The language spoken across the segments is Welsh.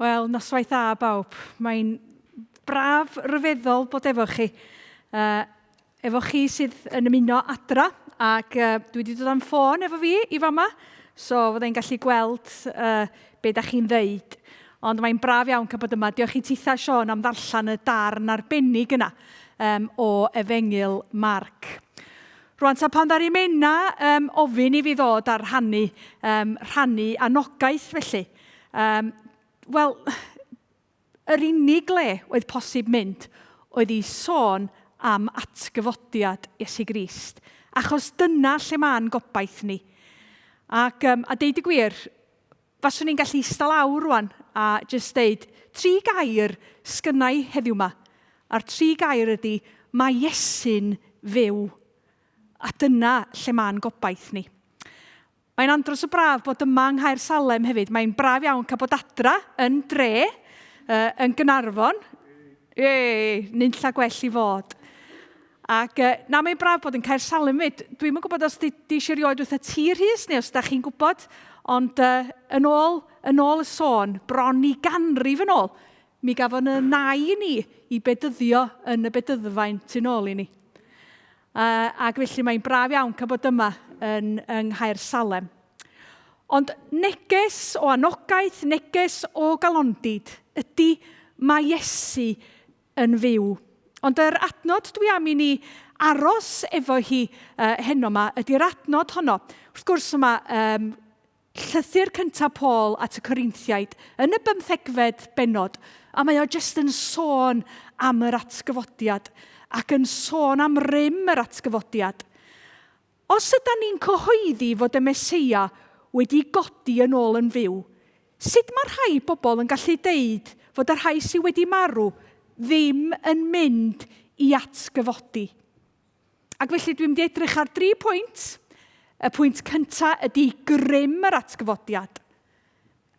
Wel, noswaith dda bawb. Mae'n braf ryfeddol bod efo chi. Efo chi sydd yn ymuno adra, ac dwi wedi dod am ffôn efo fi i fama, so fyddai'n gallu gweld be da chi'n ddeud. Ond mae'n braf iawn cael bod yma. Diolch i titha Sion am ddarllen y darn arbennig yna o Efengyl Marc. Rwan, ta pan ddari menna ofyn i fi ddod ar rhannu anogaeth felly. Wel, yr unig le oedd posib mynd oedd i sôn am atgyfodiad Iesu Grist, achos dyna lle mae'n gobaith ni. Ac a deud y gwir, faswn ni'n gallu ista lawr rwan a jyst deud, 3 gair sgynnau heddiw yma, a'r 3 gair ydy, mae Iesu'n fyw. A dyna lle mae'n gobaith ni. Mae'n andros o braf bod yma yng Nghaer Salem hefyd. Mae'n braf iawn cael bod adra yn dre, yn Gaernarfon. Nunlla gwell i fod. Ac na mae'n braf bod yn Caer Salem hefyd. Dwi'm yn gwybod os di eisiau rioed wrth y tir hys, neu os da chi'n gwybod, ond yn ôl y sôn, bron i ganrif yn ôl, mi gafon y nai ni i bedyddio yn y bedyddfaen tu nôl i ni. Ac felly mae'n braf iawn cael bod yma yn Nghaer Salem. Ond neges o anogaeth, neges o galondid, ydy mae Iesu yn fyw. Ond yr adnod dwi am i ni aros efo hi heno yma, ydy'r adnod honno. Wrth gwrs yma, llythyr cyntaf Paul at y Corinthiaid yn y 15fed bennod, a mae o jyst yn sôn am yr atgyfodiad ac yn sôn am rym yr atgyfodiad. Os ydyn ni'n cyhoeddi fod y Meseia wedi godi yn ôl yn fyw, sut mae rhai pobl yn gallu deud fod y rhai sydd wedi marw ddim yn mynd i atgyfodi? Ac felly dwi'n mynd i edrych ar 3 pwynt. Y pwynt cyntaf ydy grym yr atgyfodiad.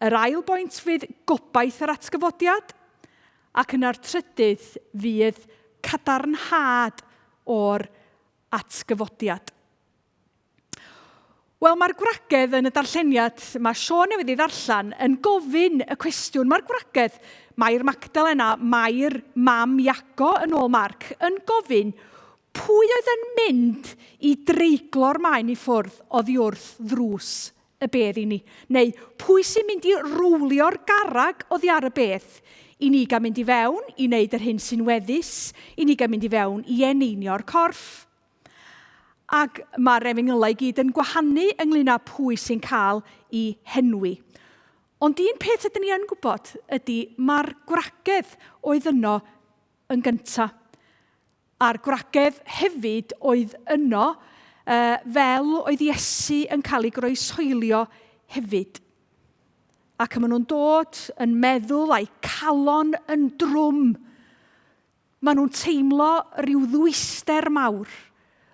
Yr ail bwynt fydd gobaith yr atgyfodiad. Ac yna'r trydydd fydd cadarnhad o'r atgyfodiad. Wel, mae'r gwragedd yn y darlleniad, mae Sion newydd ei ddarllen, yn gofyn y cwestiwn. Mae'r gwragedd, Mair Magdalena, Mair mam Iago yn ôl Marc, yn gofyn pwy oedd yn mynd i dreiglo'r maen i ffwrdd oddi wrth ddrws y bedd i ni. Neu pwy sy'n mynd i rwlio'r garreg oddi ar y bedd i ni gael mynd i fewn, i wneud yr hyn sy'n weddus, i ni gael mynd i fewn i eneinio'r corff. Ac mae'r Efengylau gyd yn gwahanu ynglyn â pwy sy'n cael i henwi. Ond un peth ydyn ni yn gwybod ydy mae'r gwragedd oedd yno yn gyntaf. A'r gwragedd hefyd oedd yno fel oedd Iesu yn cael ei groesoelio hefyd. Ac maen nhw'n dod yn meddwl a'u calon yn drwm. Maen nhw'n teimlo rhyw ddwyster mawr.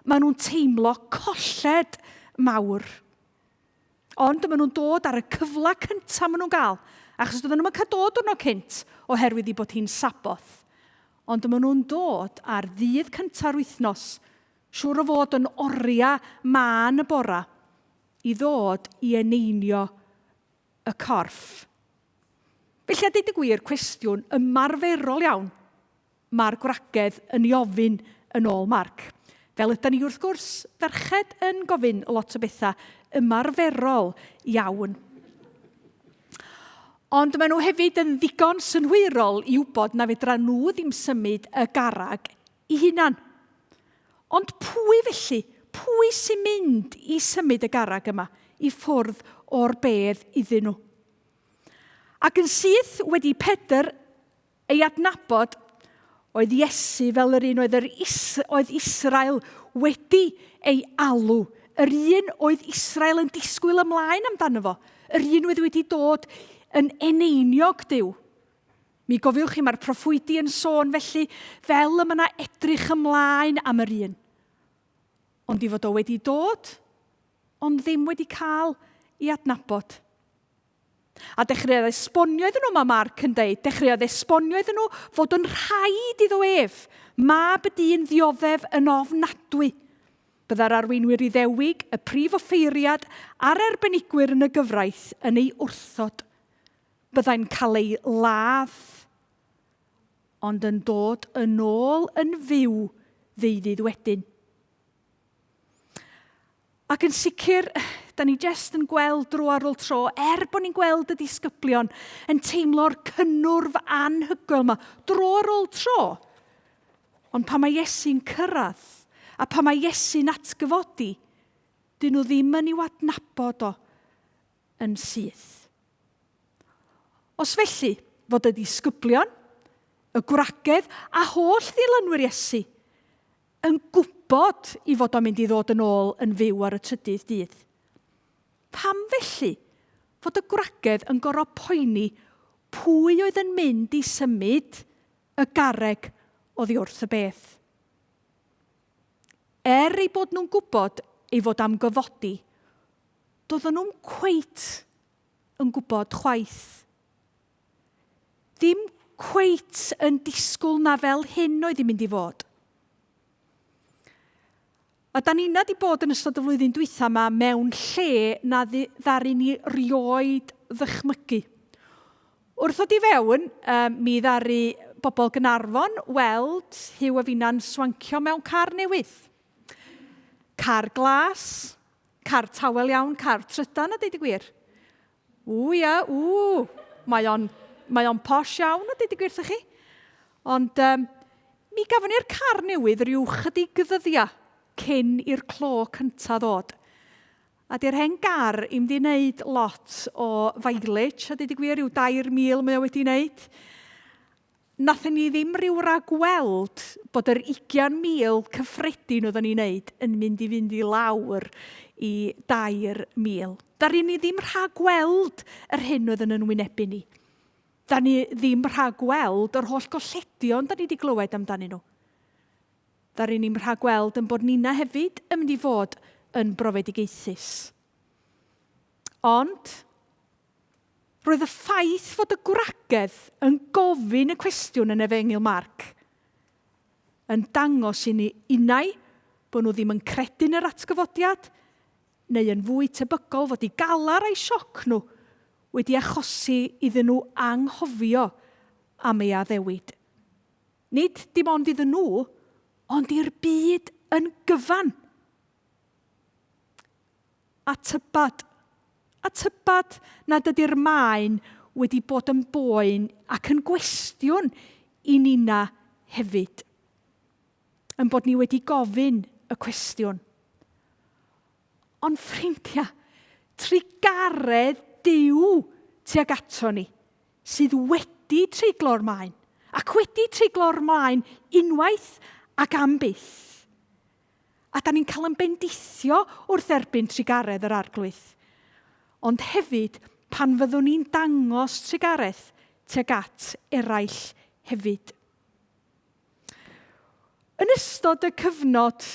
Maen nhw'n teimlo colled mawr. Ond maen nhw'n dod ar y cyfle cyntaf maen nhw'n gael, achos doedden nhw'n cael dod o'n cynt oherwydd i bod hi'n saboth. Ond maen nhw'n dod ar ddydd cyntaf'r wythnos, siŵr o fod yn oriau man y bora, i ddod i eneinio y corff. Felly a deud y gwir, cwestiwn ymarferol iawn, mae'r gwragedd yn ei ofyn yn ôl Marc. Fel ydyn ni wrth gwrs ferched yn gofyn lot o bethau ymarferol iawn. Ond maen nhw hefyd yn ddigon synhwyrol i wybod na fedra nhw ddim symud y garreg i hunan. Ond pwy felly? Pwy sy'n mynd i symud y garreg yma i ffwrdd o'r bedd iddyn nhw? Ac yn syth wedi Pedr ei adnabod, oedd Iesu fel yr un oedd Israel wedi ei alw. Yr un oedd Israel yn disgwyl ymlaen amdano fo. Yr un oedd wedi dod yn eneiniog Duw. Mi gofiwch chi, mae'r proffwydi yn sôn felly fel yma na edrych ymlaen am yr un. Ond i fod o wedi dod, ond ddim wedi cael ei adnabod. A dechreuodd esbonio iddyn nhw, mae Marc yn deud, dechreuodd esbonio iddyn nhw fod yn rhaid iddo ef, mab y dyn ddioddef yn ofnadwy. Byddai'r arweinwyr Iddewig, y prif offeiriad a'r arbenigwyr yn y gyfraith yn ei wrthod. byddai'n cael ei ladd, ond yn dod yn ôl yn fyw ddeuddydd wedyn. Ac yn sicr, da ni jyst yn gweld dro ar ôl tro, bod ni'n gweld y disgyblion yn teimlo'r cynnwrf anhygoel yma, dro ar ôl tro. Ond pan mae Iesu'n cyrraedd, a pan mae Iesu'n atgyfodi, dyn nhw ddim yn i'w adnabod o yn sydd. Os felly fod y disgyblion, y gwragedd a holl ddilynwyr Iesu yn gwybod i fod o'n mynd i ddod yn ôl yn fyw ar y trydydd dydd. Pam felly fod y gwragedd yn gorfod poeni pwy oedd yn mynd i symud y garreg oddi wrth y beth? Ei bod nhw'n gwybod ei fod am gyfodi, doedden nhw'n cweit yn gwybod chwaith. Ddim cweit yn disgwyl na fel hyn oedd hi'n mynd i fod. A da ni'n wedi bod yn ystod y flwyddyn dwytha yma mewn lle na ddaru ni rioed ddychmygu. Wrth ddod i fewn, mi ddaru bobl Gaernarfon weld Huw a finna'n swancio mewn car newydd. Car glas, car tawel iawn, car trydan a deud y gwir. Mae o'n posh iawn a deud y gwir chi. Ond mi gafon ni'r car newydd rhyw chydig ddyddiau cyn i'r clo cyntaf ddod. A di'r hen gar i'm di wneud lot o mileage, a deud y gwir, rhyw 2,000 mae o wedi wneud. Nathon ni ddim rhyw ragweld bod yr 20,000 cyffredin oedden ni'n wneud yn mynd i lawr i 2,000. Dari ni ddim rhagweld yr hyn oedd yn wynebu ni. Da ni ddim rhagweld yr holl golledion da ni wedi glywed amdanyn nhw. Da ni ddim rhagweld yn bod nina hefyd yn mynd i fod yn brofedigaethus. Ond, roedd y ffaith fod y gwragedd yn gofyn y cwestiwn yn Efengyl Marc yn dangos i ni unai bod nhw ddim yn credu'n yr atgyfodiad, neu yn fwy tebygol fod i galar a'i sioc nhw wedi achosi iddyn nhw anghofio am ei addewid. Nid dim ond iddyn nhw, ond i'r byd yn gyfan. A tybad nad ydy'r maen wedi bod yn boen ac yn gwestiwn i nina hefyd. Yn bod ni wedi gofyn y cwestiwn. Ond ffrindiau, trigaredd Duw tuag ato ni, sydd wedi treiglo'r maen, ac wedi treiglo'r maen unwaith ac am byth. A da ni'n cael yn bendithio wrth erbyn trigaredd yr arglwydd. Ond hefyd, pan fyddwn ni'n dangos trigaredd tuag at eraill hefyd. Yn ystod y cyfnod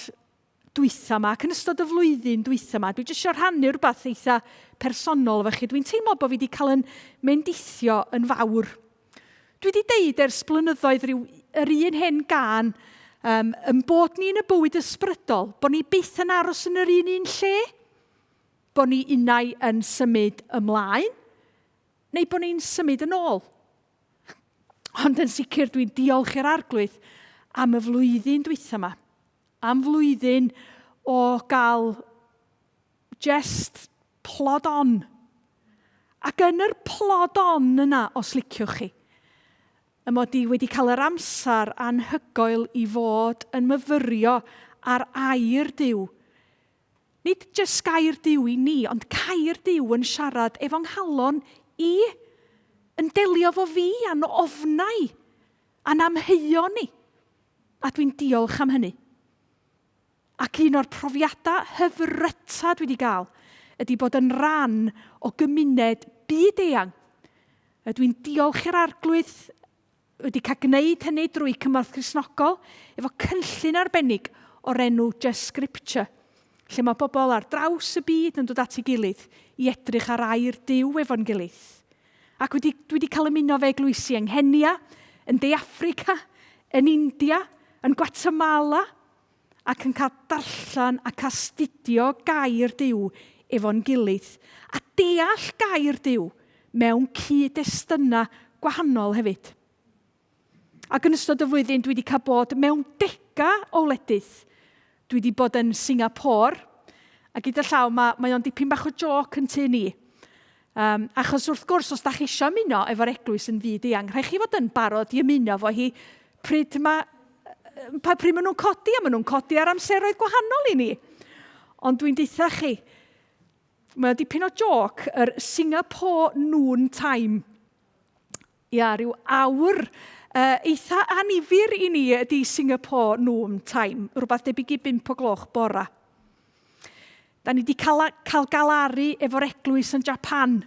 dwytha yma, ac yn ystod y flwyddyn dwytha yma, dwi jyst eisiau rhannu rhywbeth eitha personol efo chi. Dwi'n teimlo bod fi wedi cael yn mendithio yn fawr. Dwi wedi deud ers blynyddoedd yr un hen gân yn bod ni'n y bywyd ysbrydol, bod ni byth yn aros yn yr un lle, bod ni unai yn symud ymlaen, neu bod ni'n symud yn ôl. Ond yn sicr dwi'n diolch i'r arglwydd am y flwyddyn dwytha yma. Am flwyddyn o gael just plod on. Ac yn yr plod on yna, os liciwch chi, mod i wedi cael yr amser anhygoel i fod yn myfyrio ar air Duw. Nid jyst gair Duw i ni, ond cair Duw yn siarad efo'n nghalon i, yn delio fo fi a'n ofnau, a'n amheuon ni. A dwi'n diolch am hynny. Ac un o'r profiadau hyfryta dwi wedi gael ydy bod yn ran o gymuned byd-eang. Dwi'n diolch i'r arglwydd wedi cael gwneud hynny drwy cymorth Cristnogol efo cynllun arbennig o'r enw Just Scripture, lle mae bobl ar draws y byd yn dod at ei gilydd i edrych ar air Duw efo'n gilydd. Ac dwi wedi cael ymuno fe eglwysi yng Nghenia, yn De Affrica, yn India, yn Guatemala, ac yn cael darllen ac astudio gair Duw efo'n gilydd. A deall gair Duw mewn cyd-destynau gwahanol hefyd. Ac yn ystod y flwyddyn, dwi wedi cael bod mewn 10 o wledydd. Dwi wedi bod yn Singapore, a gyda llaw mae o'n dipyn bach o joc yn tu ni. Achos wrth gwrs, os da chi eisiau ymuno efo'r eglwys yn fyd eang, rhaid chi fod yn barod i ymuno fo hi pryd maen nhw'n codi, a maen nhw'n codi ar amseroedd gwahanol i ni. Ond dwi'n deitha chi, mae dipyn o joc, yr Singapore noon time. Ia, rhyw awr eitha anifyr i ni ydi Singapore noon time, rhywbeth debyg i 5 o gloch bora. Da ni wedi cael galaru efo'r eglwys yn Japan.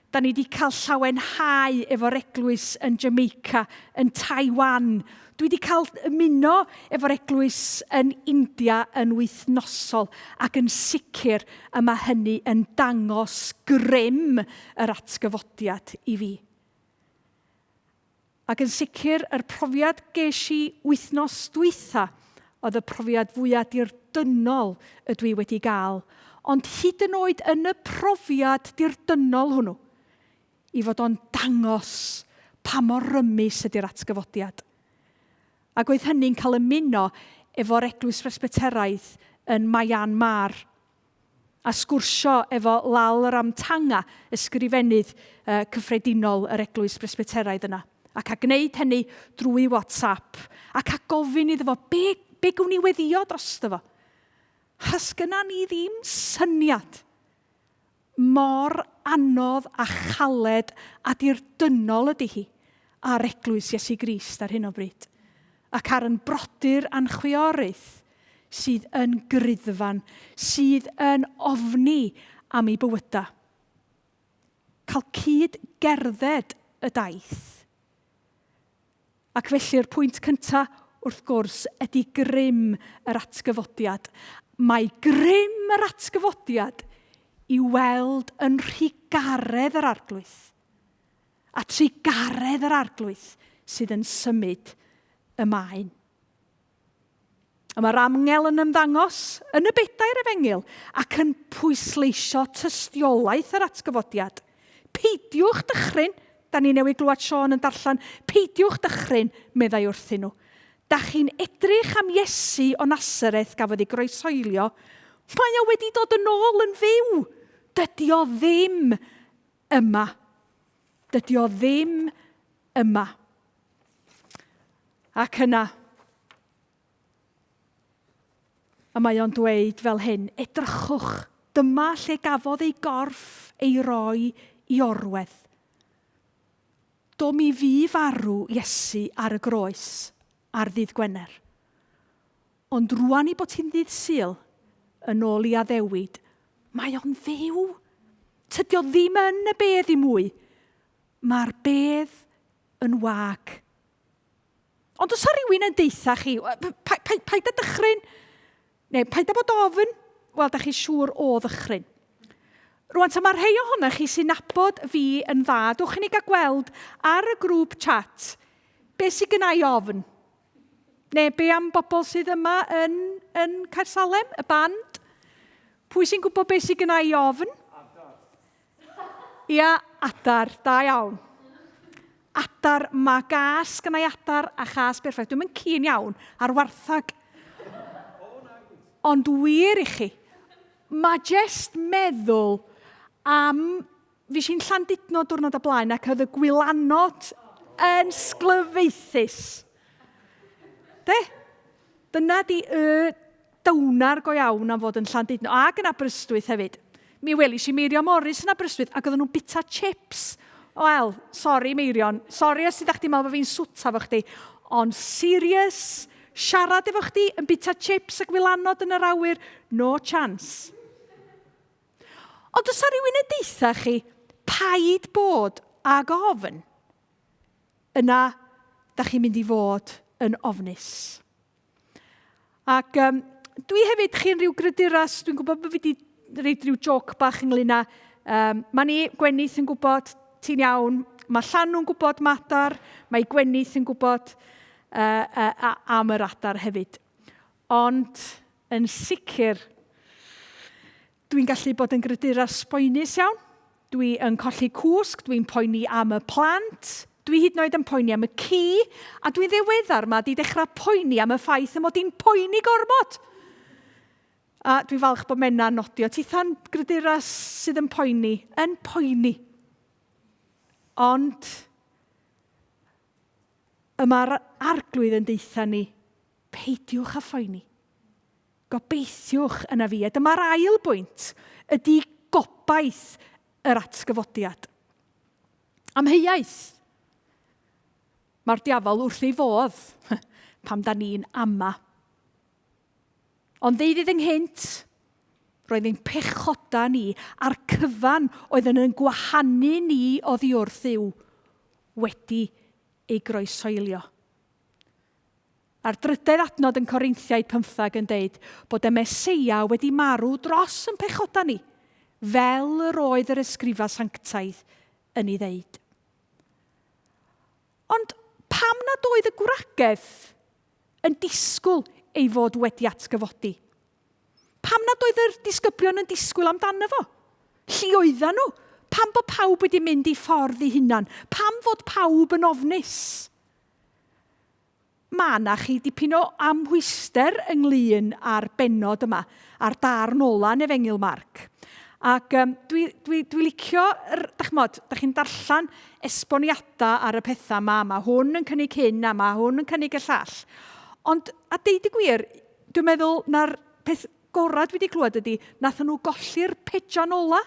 Da ni wedi cael llawenhau efo'r eglwys yn Jamaica, yn Taiwan. Dwi wedi cael ymuno efo'r eglwys yn India yn wythnosol, ac yn sicr y mae hynny yn dangos grym yr atgyfodiad i fi. Ac yn sicr, yr profiad ges i wythnos dwytha oedd y profiad fwyaf dirdynol y dwi wedi gael. Ond hyd yn oed yn y profiad dirdynol hwnnw, i fod o'n dangos pa mor rymus ydy'r atgyfodiad. Ac oedd hynny'n cael ymuno efo'r eglwys presbyteraidd yn Myanmar, a sgwrsio efo Lal Ramtanga, ysgrifennydd cyffredinol yr eglwys presbyteraidd yna. Ac a gwneud hynny drwy WhatsApp. Ac a gofyn iddo fo, be gwn i weddio drosto fo? Hys gyna ni ddim syniad mor anodd a chaled a dirdynol ydy hi ar eglwys Iesu Grist ar hyn o bryd. Ac ar yn brodyr anchwiorydd sydd yn gryddfan, sydd yn ofni am ei bywyda. Cael cyd gerdded y daith. Ac felly'r pwynt cyntaf wrth gwrs ydy grym yr atgyfodiad. Mae grym yr atgyfodiad i weld yn rhigaredd yr arglwydd. A trigaredd yr arglwydd sydd yn symud y maen. A mae'r amngel yn ymddangos yn y bedair Efengyl ac yn pwysleisio tystiolaeth yr atgyfodiad. Peidiwch dychryn, da ni newydd glwad Siôn yn darllen, peidiwch dychryn, meddai wrthyn nhw. Da chi'n edrych am Iesu o Nasareth gafodd ei groesoelio, mae o wedi dod yn ôl yn fyw. Dydy o ddim yma. Dydy o ddim yma. Ac yna, a mae o'n dweud fel hyn, edrychwch, dyma lle gafodd ei gorff ei roi i orwedd. Do mi fi farw Iesu ar y groes, ar ddydd Gwener. Ond rwan i bod hi'n ddydd Sul, yn ôl i addewid, mae o'n fyw. Tydi o ddim yn y bedd i mwy. Mae'r bedd yn wag. Ond os rhywun yn deitha chi, paid â dychryn, neu paid â bod ofyn, wel, da chi siŵr o ddychryn. Rwan, ta mae rhai ohonych chi sy'n nabod fi yn dda, dwch i ni gael gweld ar y grŵp chat, beth sy'n gynnau ofyn. Neu be am bobl sydd yma yn Caersalem, y band? Pwy sy'n gwybod beth sy'n gynnau ofyn? Adar. Ia, adar, da iawn. Adar, mae gas gynnau adar a chas perffaith. Dwi'n mynd cyn iawn ar warthag. Ond wir i chi, mae jyst meddwl am, fi sy'n Llandudno diwrnod o blaen ac oedd y gwylanod yn sglyfaethus. Dyna di dawnar go iawn am fod yn Llandudno, ac yn Aberystwyth hefyd. Mi welis i Meirio Morris yn Aberystwyth, ac oedden nhw'n bita chips. Wel, sori Meirion, sori os ydych chi'n meddwl bod fi'n swta fo chdi, ond serious, siarad efo chdi yn bita chips a gwylanod yn yr awyr, no chance. Ond os rhywun yn deitha chi, paid bod ag ofn, yna da chi'n mynd i fod yn ofnus. Ac dwi hefyd chi'n rhyw gryduras, dwi'n gwybod bod fi wedi reid rhyw joc bach ynglyn â, mae ni, Gwenith yn gwybod, ti'n iawn, mae Llanw'n gwybod madar, mae Gwenith yn gwybod am yr adar hefyd. Ond yn sicr, dwi'n gallu bod yn gryduras boenus iawn. dwi yn colli cwsg, dwi'n poeni am y plant, dwi hyd yn oed yn poeni am y ci, a dwi'n ddiweddar yma di dechrau poeni am y ffaith mod i'n poeni gormod. A dwi'n falch bod Menna'n nodio. Titha'n gryduras sydd yn poeni. Ond yma'r arglwydd yn deitha ni, peidiwch â phoeni. Gobeithiwch yna fi. Dyma'r ail bwynt ydy gobaith yr atgyfodiad. Amheuaeth. Mae'r diafol wrth ei fodd pam da ni'n ama. Ond ddeuddydd ynghynt, roedd ein pechoda ni a'r cyfan oedd yn gwahanu ni oddi wrth Dduw wedi ei groesoelio. A'r drydedd adnod yn Corinthiaid 15 yn deud bod y Meseia wedi marw dros yn pechoda ni, fel yr oedd yr ysgrifa sanctaidd yn ei ddeud. Ond pam nad oedd y gwragedd yn disgwyl ei fod wedi atgyfodi? Pam nad oedd yr disgyblion yn disgwyl amdano fo? Lli oeddan nhw? Pam bod pawb wedi mynd i ffordd ei hunan? Pam fod pawb yn ofnus? Mae yna chi dipyn o amhwyster ynglyn â'r benod yma, a'r darn ola yn Efengil Marc. Ac dwi licio, da chi'n darllen esboniadau ar y pethau yma, mae hwn yn cynnig hyn a mae hwn yn cynnig y llall. Ond, a deud y gwir, dwi'n meddwl na'r peth gorau dwi wedi clywed ydy, nath nhw golli'r pejan ola.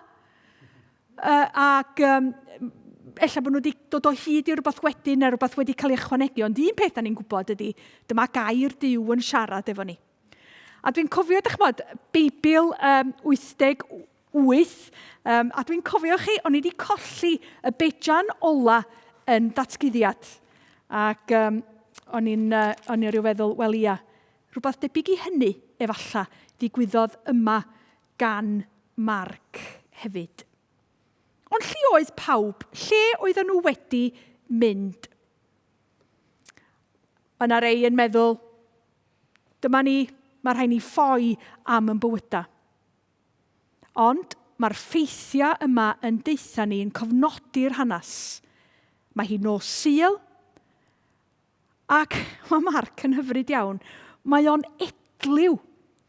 Ella bod nhw wedi dod o hyd i rhywbeth wedyn neu rhywbeth wedi cael ei ychwanegu. Ond un peth da ni'n gwybod ydy, dyma gair Duw yn siarad efo ni. A dwi'n cofio, Beibl 88, a dwi'n cofio chi, o'n i wedi colli y bejan ola yn datguddiad. Ac o'n i ryw feddwl, wel ia, rhywbeth debyg i hynny, efalla, ddigwyddodd yma gan Marc hefyd. Ond lle oedd pawb? Lle oedden nhw wedi mynd? Yna rei yn meddwl, dyma ni, mae rhaid ni ffoi am yn bywyda. Ond mae'r ffeithiau yma yn deitha ni yn cofnodi'r hanes. Mae hi nos Sul, ac mae Marc yn hyfryd iawn. Mae o'n edliw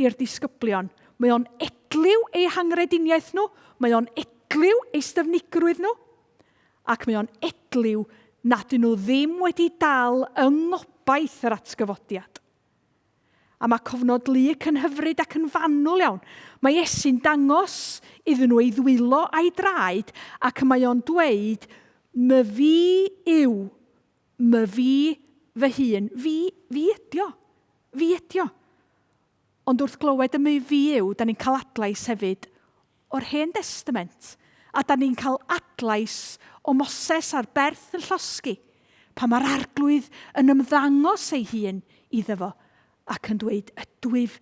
i'r disgyblion. Mae o'n edliw eu hangrediniaeth nhw. Mae o'n edliw eu styfnigrwydd nhw. Ac mae o'n edliw nad ydyn nhw ddim wedi dal yng ngobaith yr atgyfodiad. A mae cofnod Luc yn hyfryd ac yn fanwl iawn. Mae Iesu'n dangos iddyn nhw ei ddwylo a'i draed, ac mae o'n dweud, my fi yw, my fi fy hun. Fi ydio. Fi ydio. Ond wrth glywed y my fi yw, da ni'n cael adlais hefyd o'r Hen Testament. A da ni'n cael adlais o Moses ar berth yn llosgi, pan mae'r arglwydd yn ymddangos ei hun iddo fo, ac yn dweud, ydwyf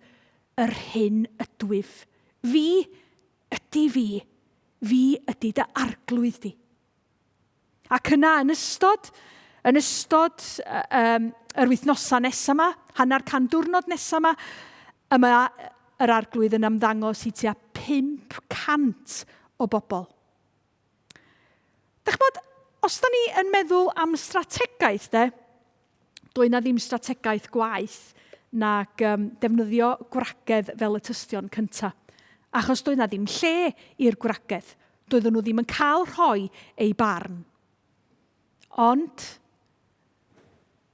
yr hyn ydwyf. Fi ydy fi. Fi ydy dy arglwydd di. Ac yna yn ystod yr wythnosau nesaf yma, hanner can diwrnod nesaf yma, yma yr arglwydd yn ymddangos i tua 500 o bobl. Dach os da ni yn meddwl am strategaeth, doedd na ddim strategaeth gwaith nag defnyddio gwragedd fel y tystion cyntaf. Achos doedd na ddim lle i'r gwragedd. Doedden nhw ddim yn cael rhoi ei barn. Ond,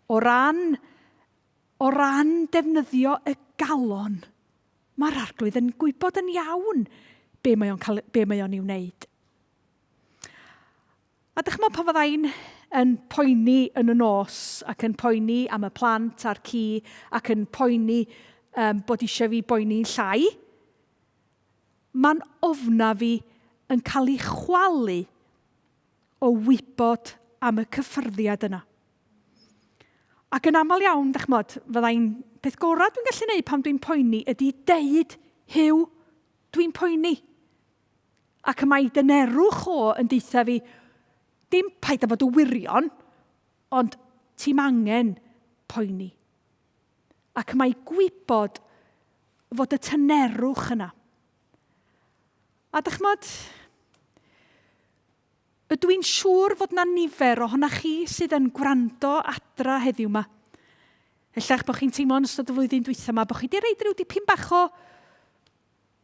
o ran defnyddio y galon, mae'r arglwydd yn gwybod yn iawn be mae o'n i'w wneud. A dychmyg pan fyddai'n yn poeni yn y nos, ac yn poeni am y plant a'r ci, ac yn poeni bod eisiau fi boeni'n llai, mae'n ofna fi yn cael ei chwalu o wybod am y cyffyrddiad yna. Ac yn aml iawn, fyddai'n peth gorau dwi'n gallu gwneud pan dwi'n poeni ydy deud, Hyw, dwi'n poeni. Ac mae dynerwch yn deitha fi, dim paid â fod y wirion, ond ti'n angen poeni. Ac mae gwybod fod y tynerwch yna. A Ydw i'n siŵr fod na nifer ohonoch chi sydd yn gwrando adra heddiw yma. Ella'ch bod chi'n teimlo yn ystod y flwyddyn dwytha yma, bod chi wedi reid rhyw dipyn bach o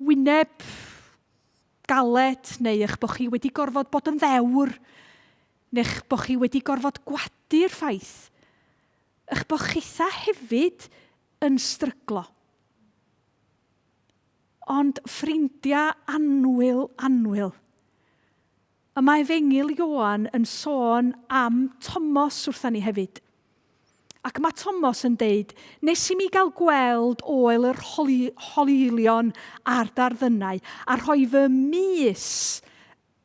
wyneb galed, neu eich bod chi wedi gorfod bod yn ddewr, neu eich bod chi wedi gorfod gwadu'r ffaith, eich bod chitha hefyd yn stryglo. Ond ffrindiau annwyl. Y mae Efengil Ioan yn sôn am Thomas wrthyn ni hefyd. Ac mae Thomas yn deud, nes i mi gael gweld oel yr holylion a'r darddynau, a rhoi fy mis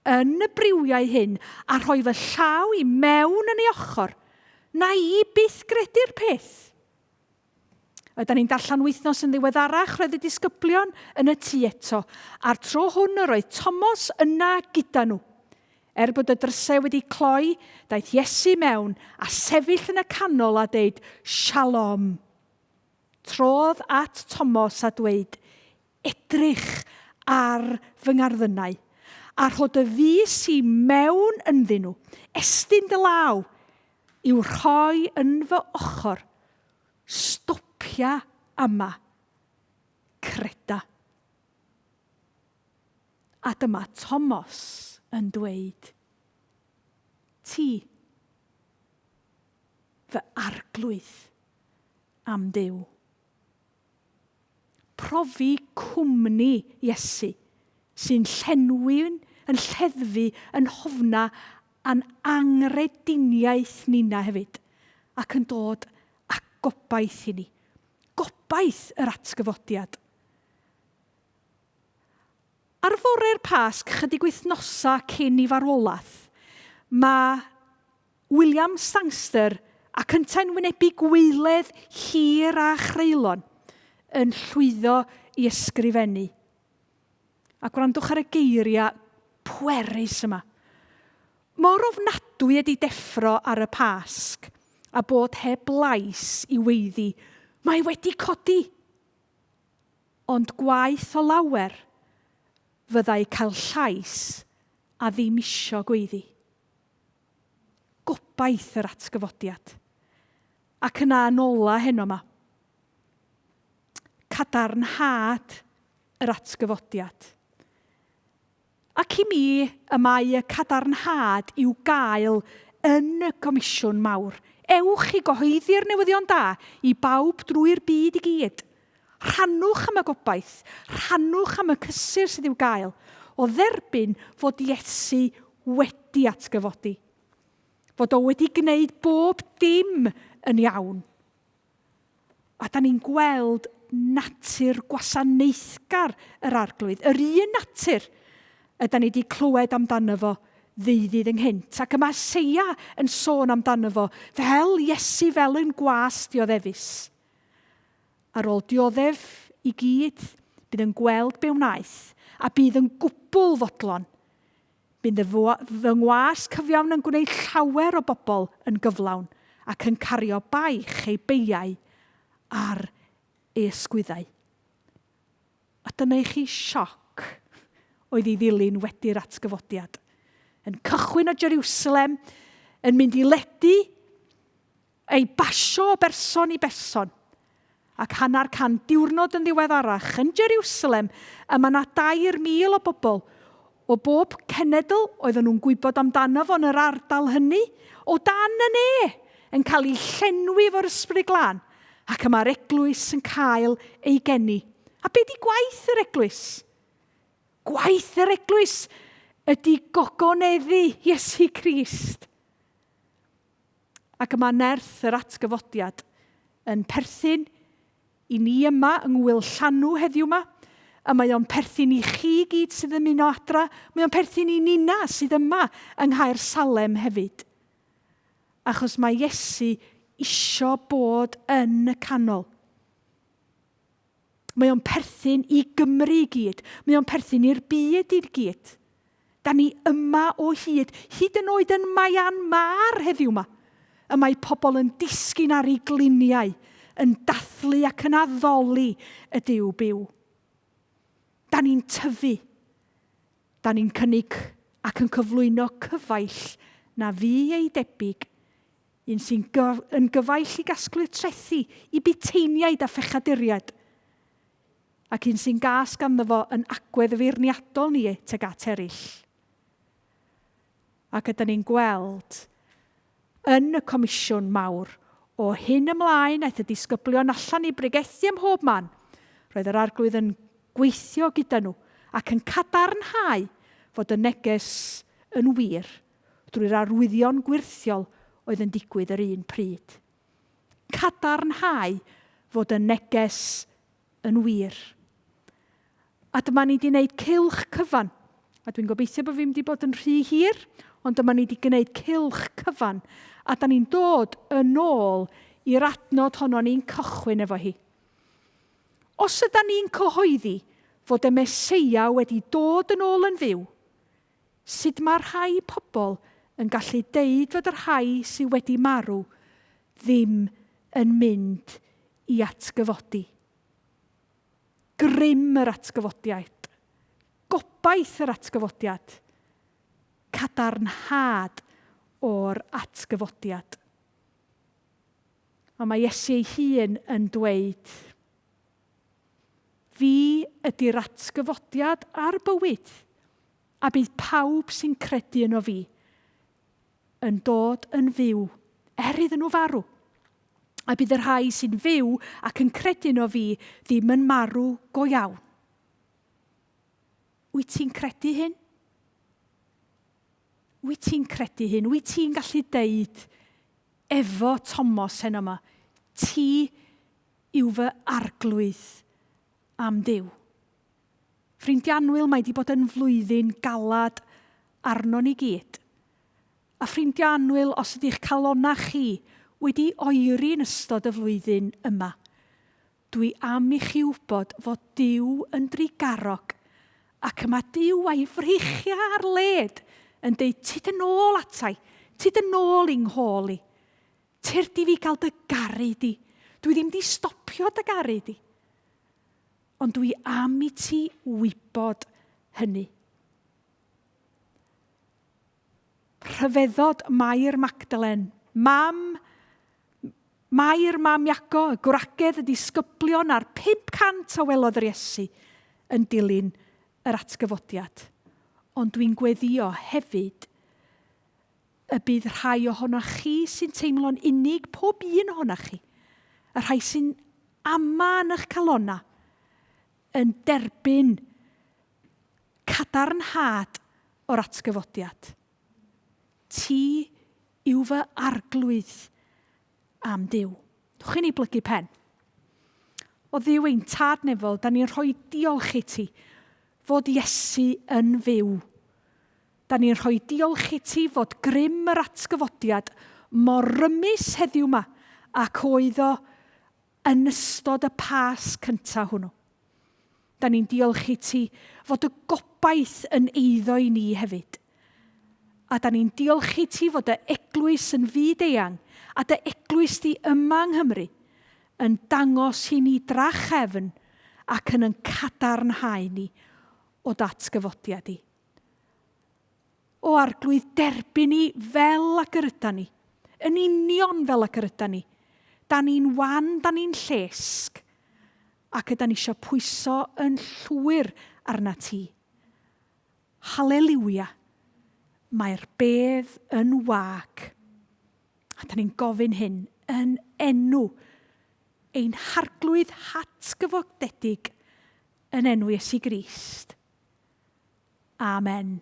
yn y briwiau hyn, a rhoi fy llaw i mewn yn ei ochr, na i byth gredu'r peth. Ydyn ni'n darllen wythnos yn ddiweddarach roedd y disgyblion yn y tŷ eto, a'r tro hwn yr oedd Thomas yna gyda nhw. Bod y drysau wedi cloi, daeth Iesu mewn a sefyll yn y canol a deud, Shalom. Trodd at Thomas a dweud, edrych ar fy ngarddynau, a rhod y fus i mewn ynddyn nhw, estyn dy law, i'w rhoi yn fy ochr, stopia yma, creda. A dyma Thomas yn dweud, ti, fy arglwydd am Duw. Profi cwmni Iesu sy'n yn lleddfu, yn hofna a'n angrediniaeth nina hefyd, ac yn dod â gobaith i ni. Gobaith yr atgyfodiad. Ar fore'r Pasg, chydig wythnosa cyn i farwolaeth, mae William Sangster ac yntau'n wynebu gweiledd hir a chreulon yn llwyddo i ysgrifennu. A gwrandwch ar y geiriau pwerus yma. Mor ofnadwy ydi deffro ar y Pasg a bod heb lais i weiddi, mae wedi codi. Ond gwaith o lawer, fyddai cael llais a ddim isio gweiddi. Gobaith yr atgyfodiad. Ac yna yn ola heno yma. Cadarnhad yr atgyfodiad. Ac i mi, y mae y cadarnhad i'w gael yn y Comisiwn Mawr. Ewch i gyhoeddi'r newyddion da i bawb drwy'r byd i gyd. Rhannwch am y gobaith, rhannwch am y cysur sydd i'w gael, o dderbyn fod Iesu wedi atgyfodi. Fod o wedi gwneud bob dim yn iawn. A da ni'n gweld natur gwasanaethgar yr arglwydd. Yr un natur yda ni wedi clywed amdano fo ddeuddydd ynghynt. Ac y Meseia yn sôn amdano fo fel Iesu fel yn gwas dioddefus. Ar ôl dioddef i gyd, bydd yn gweld be wnaeth, a bydd yn gwbl fodlon. Bydd fy ngwas cyfiawn yn gwneud llawer o bobl yn gyflawn ac yn cario baich eu beiau ar ei ysgwyddau. A dyna i chi sioc oedd ei ddilyn wedi'r atgyfodiad. Yn cychwyn o Jerusalem, yn mynd i ledu ei basio o berson i berson. Ac 100 diwrnod yn ddiweddarach yn Jerusalem, y mae yna 2,000 o bobl o bob cenedl oedden nhw'n gwybod amdano fo yn yr ardal hynny, o dan y ne, yn cael ei llenwi fo'r ysbryd glân, ac yma'r eglwys yn cael ei geni. A be di gwaith yr eglwys? Gwaith yr eglwys ydy gogoneddu Iesu Crist. Ac yma nerth yr atgyfodiad yn perthyn i ni yma yng Ngwyl Llanw heddiw yma, a mae o'n perthyn i chi gyd sydd yn mynd o adra, mae o'n perthyn i nina sydd yma yng Nghaer Salem hefyd. Achos mae Iesu isio bod yn y canol. Mae o'n perthyn i Gymru i gyd, mae o'n perthyn i'r byd i'r gyd. Da ni yma o hyd yn oed yn Myanmar heddiw yma, y mae pobl yn disgyn ar ei gliniau, yn dathlu ac yn addoli y Duw byw. Da ni'n tyfu. Da ni'n cynnig ac yn cyflwyno cyfaill na fi ei debyg, un sy'n yn gyfaill i gasglu'r trethu, i buteiniaid a phechaduriad, ac un sy'n gas ganddo fo yn agwedd feirniadol ni tuag at eraill. Ac ydym ni'n gweld yn y comisiwn mawr o hyn ymlaen aeth y disgyblion allan i bregethu ym mhob man. Roedd yr arglwydd yn gweithio gyda nhw ac yn cadarnhau fod y neges yn wir drwy'r arwyddion gwirthiol oedd yn digwydd yr un pryd. Cadarnhau fod y neges yn wir. A dyma ni wedi gwneud cylch cyfan. A dwi'n gobeithio bod fi wedi bod yn rhy hir, ond dyma ni wedi gwneud cylch cyfan. A da ni'n dod yn ôl i'r adnod honno ni'n cychwyn efo hi. Os yda ni'n cyhoeddi fod y Meseia wedi dod yn ôl yn fyw, sut mae rhai pobl yn gallu deud fod yr rhai sydd wedi marw ddim yn mynd i atgyfodi. Grym yr atgyfodiad, gobaith yr atgyfodiad, cadarnhad o'r atgyfodiad. Ond mae Iesu ei hun yn dweud, fi ydy'r atgyfodiad a'r bywyd, a bydd pawb sy'n credu yno fi yn dod yn fyw iddyn nhw farw. A bydd y rhai sy'n fyw ac yn credu yno fi ddim yn marw go iawn. Wyt ti'n credu hyn? Wyt ti'n credu hyn? Wyt ti'n gallu deud efo Thomas hyn yma, ti yw fy arglwydd am Duw. Ffrindiannwyl, mae wedi bod yn flwyddyn galad arno ni gyd. A ffrindiannwyl, os ydych calonna chi wedi oeri yn ystod y flwyddyn yma, dwi am i chi wybod fod Duw yn drigarog ac mae Duw a'i freichio ar led yn deud, tyd yn ôl atai, tyd yn ôl i'n nghôl i. Tyrd i fi gael dy garu di. Dwi ddim di stopio dy garu di. Ond dwi am i ti wybod hynny. Rhyfeddod Mair Magdalen, Mair mam Iago, y gwragedd y disgyblion ar 500 o welodd yr Iesu yn dilyn yr atgyfodiad. Ond dwi'n gweddio hefyd y bydd rhai ohonoch chi sy'n teimlo'n unig, pob un ohonoch chi, y rhai sy'n ama yn eich calonna, yn derbyn cadarnhad o'r atgyfodiad. Ti yw fy arglwydd am Duw. Dwch chi'n ei blygu pen. O Dduw ein tad nefol, da ni'n rhoi diolch i ti fod Iesu yn fyw. Da ni'n rhoi diolch i ti fod grym yr atgyfodiad mor rymus heddiw yma ac oedd o yn ystod y pas cyntaf hwnnw. Da ni'n diolch i ti fod y gobaith yn eiddo i ni hefyd. A da ni'n diolch i ti fod y eglwys yn fyd-eang a dy eglwys di yma yng Nghymru yn dangos i ni drachefn ac yn cadarnhau ni o datgyfodiad i. O arglwydd derbyn ni fel ac yr ydyn ni, yn union fel ac yr ydyn ni. Da ni'n wan, da ni'n llesg, ac ydyn ni eisiau pwyso yn llwyr arna ti. Halleluia, mae'r bedd yn wag. A da ni'n gofyn hyn yn enw ein harglwydd hatgyfodedig yn enw Iesu Grist. Amen.